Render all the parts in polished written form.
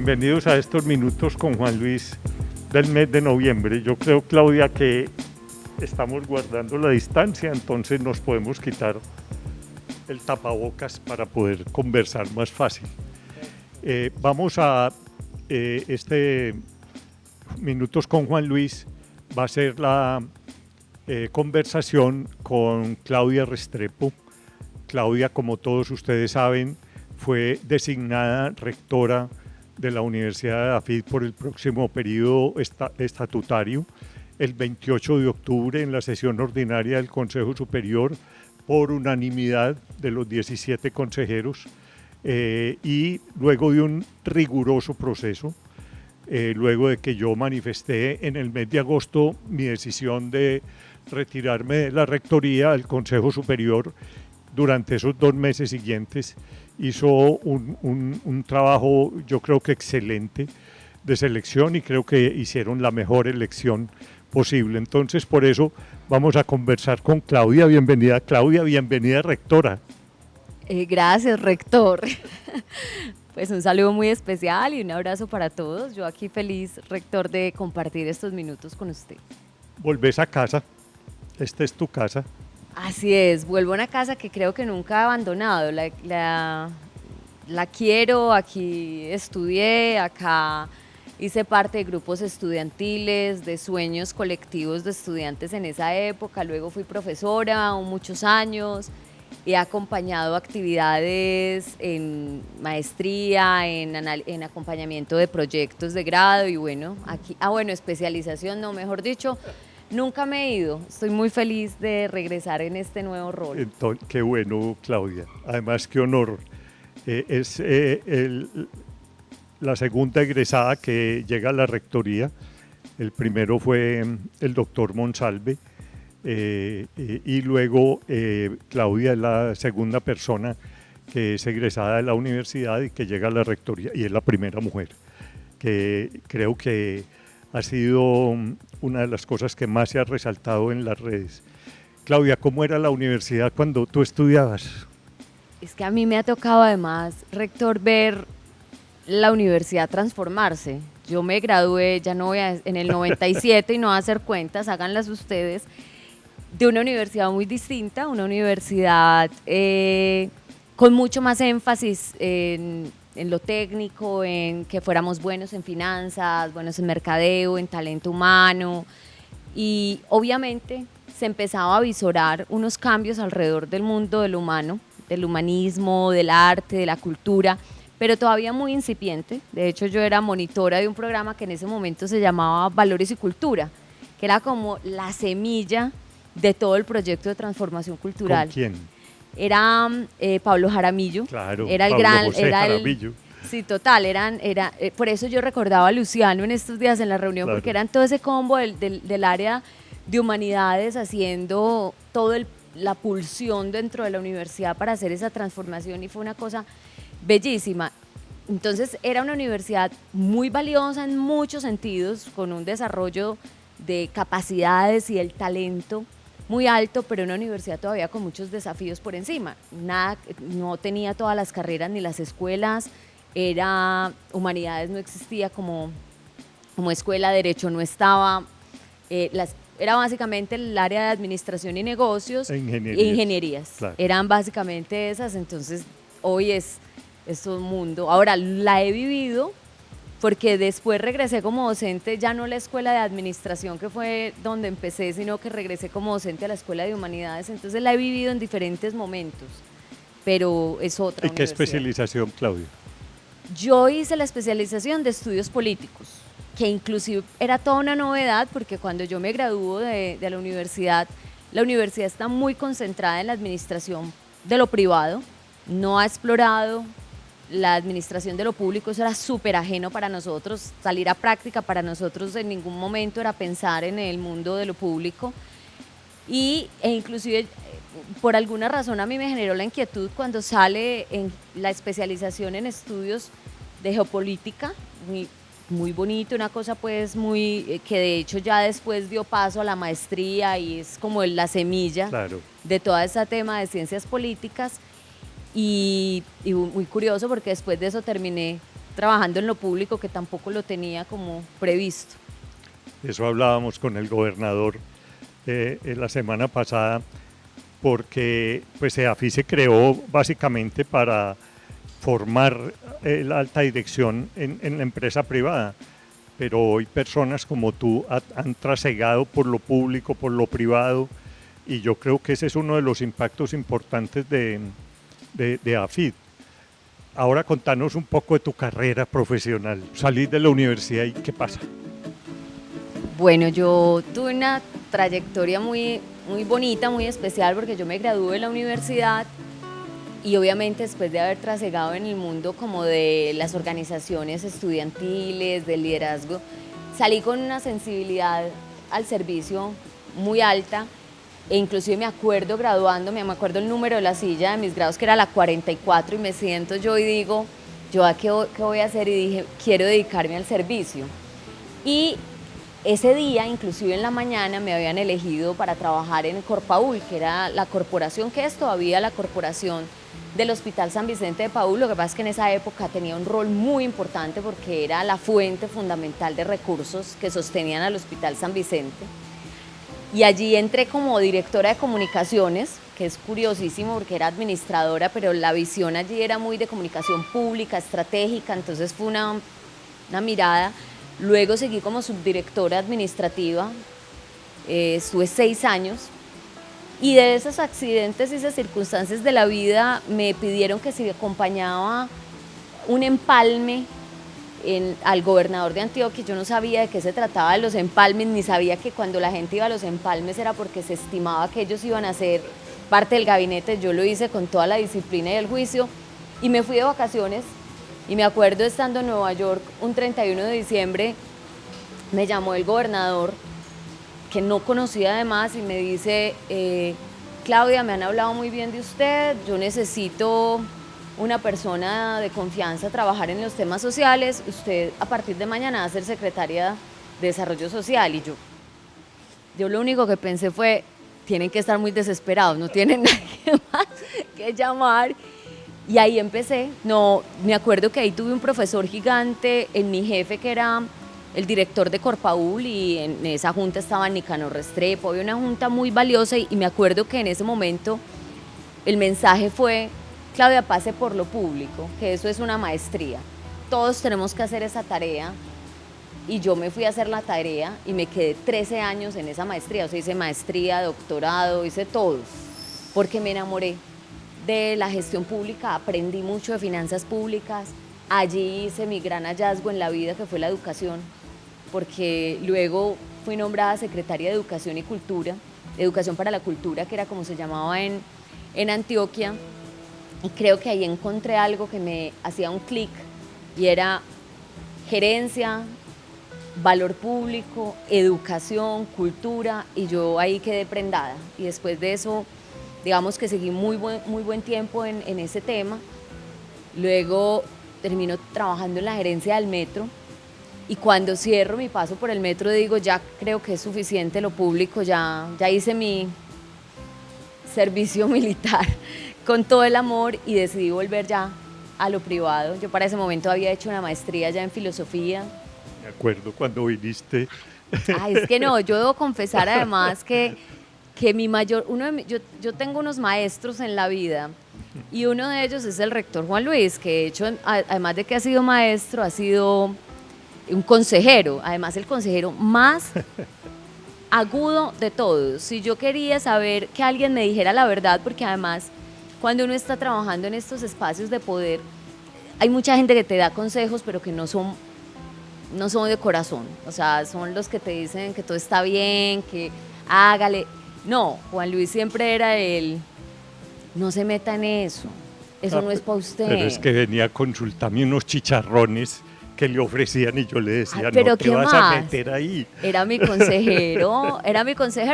Bienvenidos a estos minutos con Juan Luis del mes de noviembre. Yo creo, Claudia, que estamos guardando la distancia, entonces nos podemos quitar el tapabocas para poder conversar más fácil. Vamos a este minutos con Juan Luis, va a ser la conversación con Claudia Restrepo. Claudia, como todos ustedes saben, fue designada rectora de la Universidad de Dafit por el próximo periodo estatutario el 28 de octubre en la sesión ordinaria del Consejo Superior por unanimidad de los 17 consejeros y luego de un riguroso proceso, luego de que yo manifesté en el mes de agosto mi decisión de retirarme de la rectoría del Consejo Superior. Durante esos 2 meses siguientes hizo un trabajo, yo creo que excelente, de selección, y creo que hicieron la mejor elección posible. Entonces, por eso vamos a conversar con Claudia. Bienvenida, Claudia, bienvenida, rectora. Gracias, rector. Pues un saludo muy especial y un abrazo para todos. Yo aquí feliz, rector, de compartir estos minutos con usted. Volvés a casa, esta es tu casa. Así es, vuelvo a una casa que creo que nunca he abandonado, la quiero, aquí estudié, acá hice parte de grupos estudiantiles, de sueños colectivos de estudiantes en esa época, luego fui profesora muchos años, he acompañado actividades en maestría, en acompañamiento de proyectos de grado y bueno, aquí, especialización no, mejor dicho. Nunca me he ido, estoy muy feliz de regresar en este nuevo rol. Entonces, qué bueno, Claudia. Además, qué honor. Es la segunda egresada que llega a la rectoría. El primero fue el doctor Monsalve y luego Claudia es la segunda persona que es egresada de la universidad y que llega a la rectoría y es la primera mujer, que creo que ha sido una de las cosas que más se ha resaltado en las redes. Claudia, ¿cómo era la universidad cuando tú estudiabas? Es que a mí me ha tocado además, rector, ver la universidad transformarse. Yo me gradué, ya no voy en el 97 y no voy a hacer cuentas, háganlas ustedes, de una universidad muy distinta, una universidad con mucho más énfasis en lo técnico, en que fuéramos buenos en finanzas, buenos en mercadeo, en talento humano, y obviamente se empezaba a visorar unos cambios alrededor del mundo de lo humano, del humanismo, del arte, de la cultura, pero todavía muy incipiente. De hecho, yo era monitora de un programa que en ese momento se llamaba Valores y Cultura, que era como la semilla de todo el proyecto de transformación cultural. ¿Con quién? Era Pablo Jaramillo, claro, era el Pablo gran, José era Jaramillo. Sí, total, por eso yo recordaba a Luciano en estos días en la reunión, claro, porque eran todo ese combo del área de humanidades haciendo toda la pulsión dentro de la universidad para hacer esa transformación y fue una cosa bellísima. Entonces era una universidad muy valiosa en muchos sentidos, con un desarrollo de capacidades y el talento muy alto, pero una universidad todavía con muchos desafíos por encima. No tenía todas las carreras ni las escuelas, humanidades no existía como escuela, derecho no estaba, era básicamente el área de administración y negocios e ingenierías. Claro. Eran básicamente esas, entonces hoy es un mundo. Ahora la he vivido porque después regresé como docente, ya no a la escuela de administración que fue donde empecé, sino que regresé como docente a la escuela de humanidades, entonces la he vivido en diferentes momentos, pero es otra. ¿Y qué especialización, Claudia? Yo hice la especialización de estudios políticos, que inclusive era toda una novedad porque cuando yo me gradúo de la universidad está muy concentrada en la administración de lo privado, no ha explorado la administración de lo público, eso era súper ajeno para nosotros, salir a práctica para nosotros en ningún momento era pensar en el mundo de lo público e inclusive por alguna razón a mí me generó la inquietud cuando sale en la especialización en estudios de geopolítica, muy bonito, una cosa pues muy, que de hecho ya después dio paso a la maestría y es como la semilla, claro, de todo ese tema de ciencias políticas. Y muy curioso porque después de eso terminé trabajando en lo público que tampoco lo tenía como previsto. Eso hablábamos con el gobernador la semana pasada, porque pues EAFIT se creó básicamente para formar la alta dirección en la empresa privada, pero hoy personas como tú han trasegado por lo público, por lo privado, y yo creo que ese es uno de los impactos importantes de AFIT. Ahora contanos un poco de tu carrera profesional. Salís de la universidad y ¿qué pasa? Bueno, yo tuve una trayectoria muy bonita, muy especial, porque yo me gradué de la universidad y obviamente después de haber trasegado en el mundo como de las organizaciones estudiantiles, del liderazgo, salí con una sensibilidad al servicio muy alta, e inclusive me acuerdo graduándome, me acuerdo el número de la silla de mis grados, que era la 44, y me siento yo y digo, ¿yo qué voy a hacer? Y dije, quiero dedicarme al servicio. Y ese día, inclusive en la mañana, me habían elegido para trabajar en Corpaul, que era la corporación, que es todavía la corporación del Hospital San Vicente de Paúl. Lo que pasa es que en esa época tenía un rol muy importante porque era la fuente fundamental de recursos que sostenían al Hospital San Vicente. Y allí entré como directora de comunicaciones, que es curiosísimo porque era administradora, pero la visión allí era muy de comunicación pública, estratégica, entonces fue una mirada. Luego seguí como subdirectora administrativa, estuve 6 años, y de esos accidentes y esas circunstancias de la vida me pidieron que si acompañaba un empalme al gobernador de Antioquia. Yo no sabía de qué se trataba de los empalmes, ni sabía que cuando la gente iba a los empalmes era porque se estimaba que ellos iban a ser parte del gabinete. Yo lo hice con toda la disciplina y el juicio y me fui de vacaciones. Y me acuerdo estando en Nueva York un 31 de diciembre, me llamó el gobernador, que no conocía además, y me dice, Claudia, me han hablado muy bien de usted, yo necesito una persona de confianza a trabajar en los temas sociales, usted a partir de mañana va a ser secretaria de Desarrollo Social. Y yo lo único que pensé fue, tienen que estar muy desesperados, no tienen nadie más que llamar. Y ahí empecé. No, me acuerdo que ahí tuve un profesor gigante, en mi jefe, que era el director de Corpaul, y en esa junta estaba Nicanor Restrepo, había una junta muy valiosa, y me acuerdo que en ese momento el mensaje fue, Claudia, pase por lo público, que eso es una maestría, todos tenemos que hacer esa tarea. Y yo me fui a hacer la tarea y me quedé 13 años en esa maestría, o sea, hice maestría, doctorado, hice todo, porque me enamoré de la gestión pública, aprendí mucho de finanzas públicas, allí hice mi gran hallazgo en la vida, que fue la educación, porque luego fui nombrada secretaria de Educación y Cultura, Educación para la Cultura, que era como se llamaba en Antioquia, y creo que ahí encontré algo que me hacía un clic, y era gerencia, valor público, educación, cultura, y yo ahí quedé prendada. Y después de eso, digamos que seguí muy buen tiempo en ese tema. Luego termino trabajando en la gerencia del metro, y cuando cierro mi paso por el metro digo, ya creo que es suficiente lo público, ya hice mi servicio militar con todo el amor, y decidí volver ya a lo privado. Yo para ese momento había hecho una maestría ya en filosofía. Me acuerdo cuando viniste. Ay, es que no, yo debo confesar además que mi mayor, yo tengo unos maestros en la vida, y uno de ellos es el rector Juan Luis, que de hecho, además de que ha sido maestro, ha sido un consejero, además el consejero más agudo de todos. Si yo quería saber que alguien me dijera la verdad, porque además cuando uno está trabajando en estos espacios de poder, hay mucha gente que te da consejos, pero que no son de corazón, o sea, son los que te dicen que todo está bien, que hágale. No, Juan Luis siempre era no se meta en eso no es para usted. Pero es que venía a consultarme unos chicharrones que le ofrecían, y yo le decía, pero no te vas a meter ahí. Era mi consejero,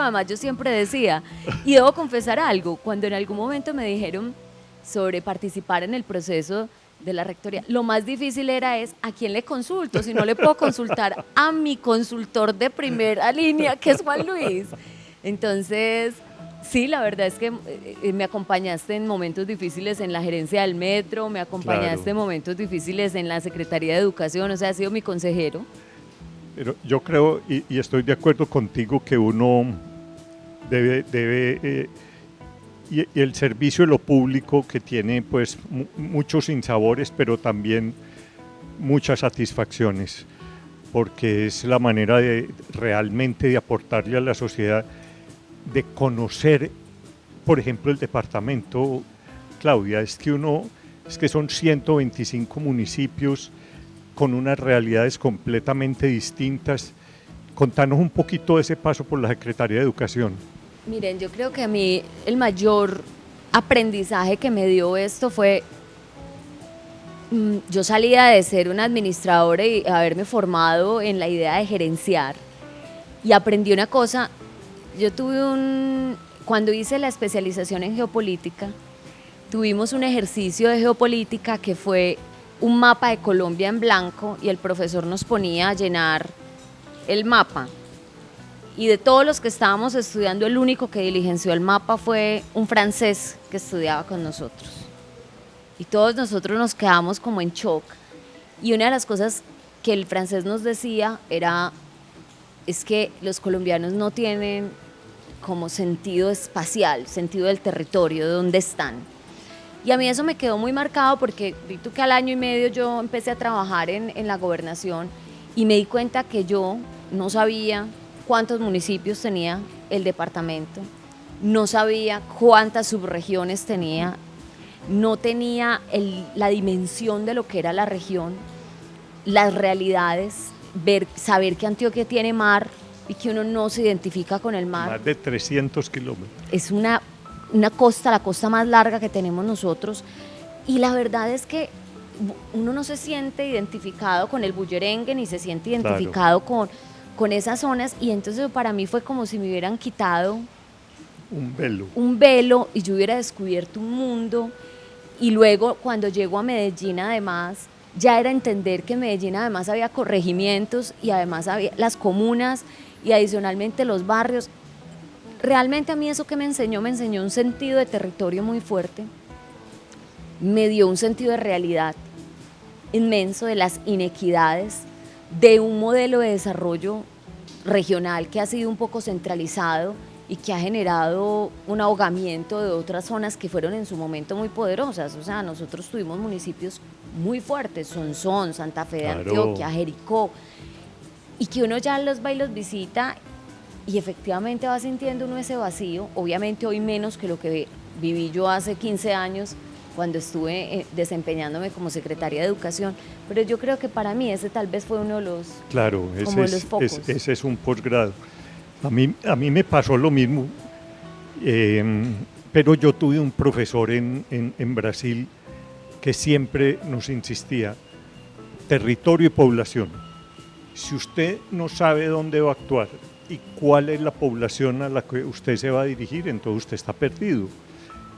además yo siempre decía, y debo confesar algo, cuando en algún momento me dijeron sobre participar en el proceso de la rectoría, lo más difícil era a quién le consulto, si no le puedo consultar a mi consultor de primera línea, que es Juan Luis. Entonces, Sí, la verdad es que me acompañaste en momentos difíciles en la gerencia del metro, me acompañaste en momentos difíciles en la Secretaría de Educación, o sea, has sido mi consejero. Pero yo creo, y estoy de acuerdo contigo, que uno debe y el servicio de lo público que tiene pues muchos sinsabores, pero también muchas satisfacciones, porque es la manera de realmente de aportarle a la sociedad, de conocer, por ejemplo, el departamento. Claudia, es que son 125 municipios con unas realidades completamente distintas. Contanos un poquito de ese paso por la Secretaría de Educación. Miren, yo creo que a mí el mayor aprendizaje que me dio esto fue, yo salía de ser una administradora y haberme formado en la idea de gerenciar, y aprendí una cosa. Cuando hice la especialización en geopolítica, tuvimos un ejercicio de geopolítica que fue un mapa de Colombia en blanco, y el profesor nos ponía a llenar el mapa. Y de todos los que estábamos estudiando, el único que diligenció el mapa fue un francés que estudiaba con nosotros. Y todos nosotros nos quedamos como en shock. Y una de las cosas que el francés nos decía es que los colombianos no tienen como sentido espacial, sentido del territorio, de dónde están. Y a mí eso me quedó muy marcado, porque vi tú que al año y medio yo empecé a trabajar en la gobernación y me di cuenta que yo no sabía cuántos municipios tenía el departamento, no sabía cuántas subregiones tenía, no tenía la dimensión de lo que era la región, las realidades, saber que Antioquia tiene mar y que uno no se identifica con el mar. Más de 300 kilómetros. Es una costa, la costa más larga que tenemos nosotros, y la verdad es que uno no se siente identificado con el Bullerengue, ni se siente identificado con esas zonas, y entonces para mí fue como si me hubieran quitado un velo y yo hubiera descubierto un mundo. Y luego cuando llego a Medellín, además, ya era entender que en Medellín además había corregimientos, y además había las comunas, y adicionalmente los barrios. Realmente a mí eso que me enseñó un sentido de territorio muy fuerte, me dio un sentido de realidad inmenso, de las inequidades, de un modelo de desarrollo regional que ha sido un poco centralizado y que ha generado un ahogamiento de otras zonas que fueron en su momento muy poderosas. O sea, nosotros tuvimos municipios muy fuertes, Sonsón, Santa Fe de Antioquia, Jericó, y que uno ya los va y los visita y efectivamente va sintiendo uno ese vacío. Obviamente hoy menos que lo que viví yo hace 15 años cuando estuve desempeñándome como secretaria de Educación, pero yo creo que para mí ese tal vez fue uno de los, claro, los focos. Ese es un posgrado. A mí me pasó lo mismo, pero yo tuve un profesor en Brasil que siempre nos insistía: territorio y población. Si usted no sabe dónde va a actuar y cuál es la población a la que usted se va a dirigir, entonces usted está perdido.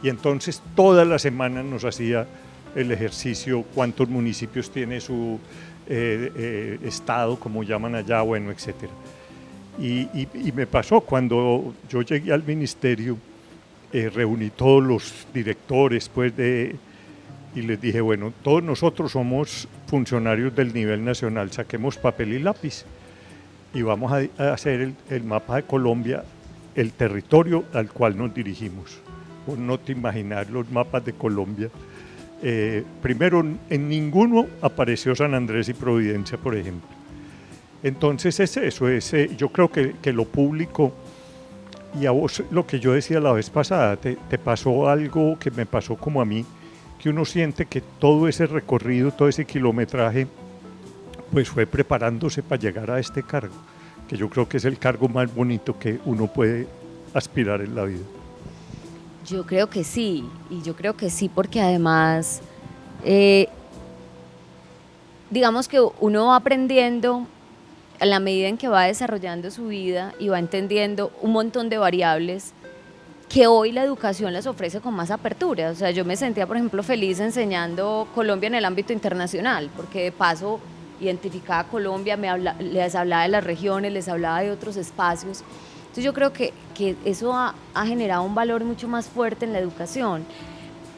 Y entonces todas las semanas nos hacía el ejercicio, cuántos municipios tiene su estado, como llaman allá, bueno, etcétera. Y me pasó cuando yo llegué al ministerio, reuní todos los directores y les dije, bueno, todos nosotros somos funcionarios del nivel nacional, saquemos papel y lápiz y vamos a hacer el mapa de Colombia, el territorio al cual nos dirigimos. Vos no te imaginas los mapas de Colombia. Primero, en ninguno apareció San Andrés y Providencia, por ejemplo. Entonces es eso, yo creo que lo público, y a vos lo que yo decía la vez pasada, te pasó algo que me pasó como a mí, que uno siente que todo ese recorrido, todo ese kilometraje, pues fue preparándose para llegar a este cargo, que yo creo que es el cargo más bonito que uno puede aspirar en la vida. Yo creo que sí, y yo creo que sí porque además, digamos que uno va aprendiendo a la medida en que va desarrollando su vida y va entendiendo un montón de variables que hoy la educación les ofrece con más apertura. O sea, yo me sentía, por ejemplo, feliz enseñando Colombia en el ámbito internacional, porque de paso identificaba Colombia, les hablaba de las regiones, les hablaba de otros espacios, Entonces yo creo que eso ha generado un valor mucho más fuerte en la educación.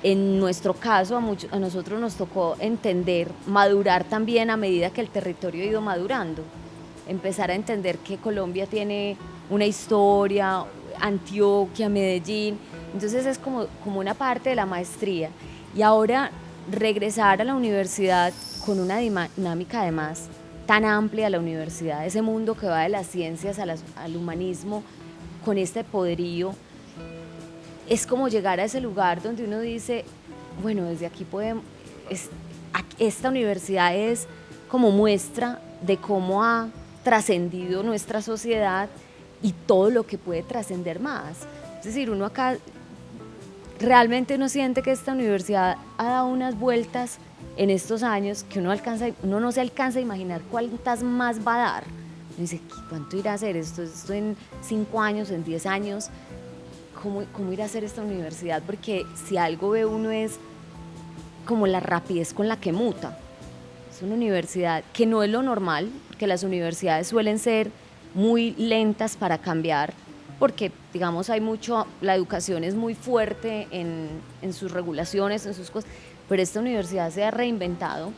En nuestro caso, a nosotros nos tocó entender, madurar también a medida que el territorio ha ido madurando. Empezar a entender que Colombia tiene una historia, Antioquia, Medellín, entonces es como una parte de la maestría. Y ahora regresar a la universidad con una dinámica además tan amplia, la universidad, ese mundo que va de las ciencias al humanismo, con este poderío, es como llegar a ese lugar donde uno dice, bueno, desde aquí podemos, esta universidad es como muestra de cómo ha trascendido nuestra sociedad y todo lo que puede trascender más. Es decir, uno acá realmente uno siente que esta universidad ha dado unas vueltas en estos años que uno no se alcanza a imaginar cuántas más va a dar. Uno dice, ¿cuánto irá a hacer esto en 5 años, en 10 años? ¿Cómo irá a hacer esta universidad? Porque si algo ve uno es como la rapidez con la que muta. Es una universidad que no es lo normal, que las universidades suelen ser muy lentas para cambiar, porque digamos la educación es muy fuerte en sus regulaciones, en sus cosas, pero esta universidad se ha reinventado.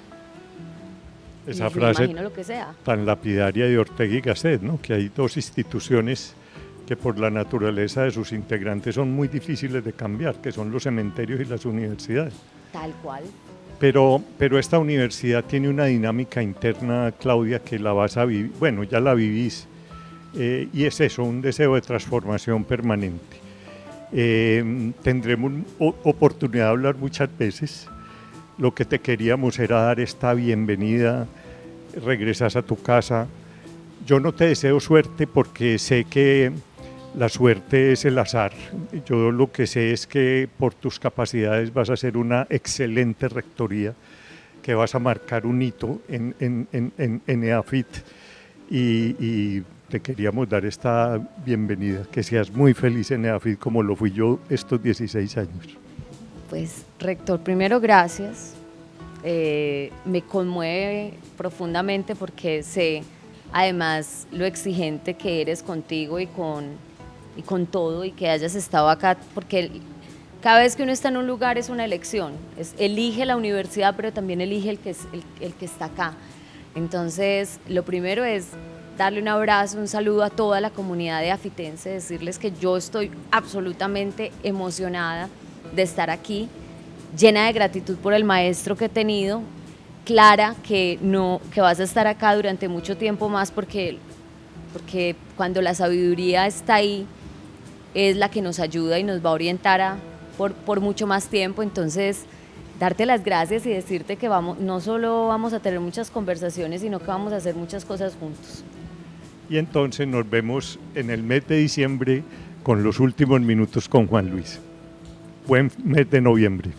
Esa frase me imagino lo que sea. Tan lapidaria de Ortega y Gasset, ¿no? Que hay dos instituciones que por la naturaleza de sus integrantes son muy difíciles de cambiar, que son los cementerios y las universidades. Tal cual. Pero esta universidad tiene una dinámica interna, Claudia, que la vas a vivir, bueno, ya la vivís, y es eso, un deseo de transformación permanente. Tendremos oportunidad de hablar muchas veces. Lo que te queríamos era dar esta bienvenida, regresas a tu casa. Yo no te deseo suerte porque sé que la suerte es el azar. Yo lo que sé es que por tus capacidades vas a ser una excelente rectoría, que vas a marcar un hito en EAFIT y te queríamos dar esta bienvenida, que seas muy feliz en EAFIT como lo fui yo estos 16 años. Pues, rector, primero gracias. Me conmueve profundamente porque sé además lo exigente que eres contigo y con todo, y que hayas estado acá, porque cada vez que uno está en un lugar es una elección, elige la universidad, pero también elige el que está acá. Entonces, lo primero es darle un abrazo, un saludo a toda la comunidad de afitense, decirles que yo estoy absolutamente emocionada de estar aquí, llena de gratitud por el maestro que he tenido, clara que vas a estar acá durante mucho tiempo más, porque cuando la sabiduría está ahí, es la que nos ayuda y nos va a orientar por mucho más tiempo. Entonces, darte las gracias y decirte que no solo vamos a tener muchas conversaciones, sino que vamos a hacer muchas cosas juntos. Y entonces nos vemos en el mes de diciembre con los últimos minutos con Juan Luis. Buen mes de noviembre.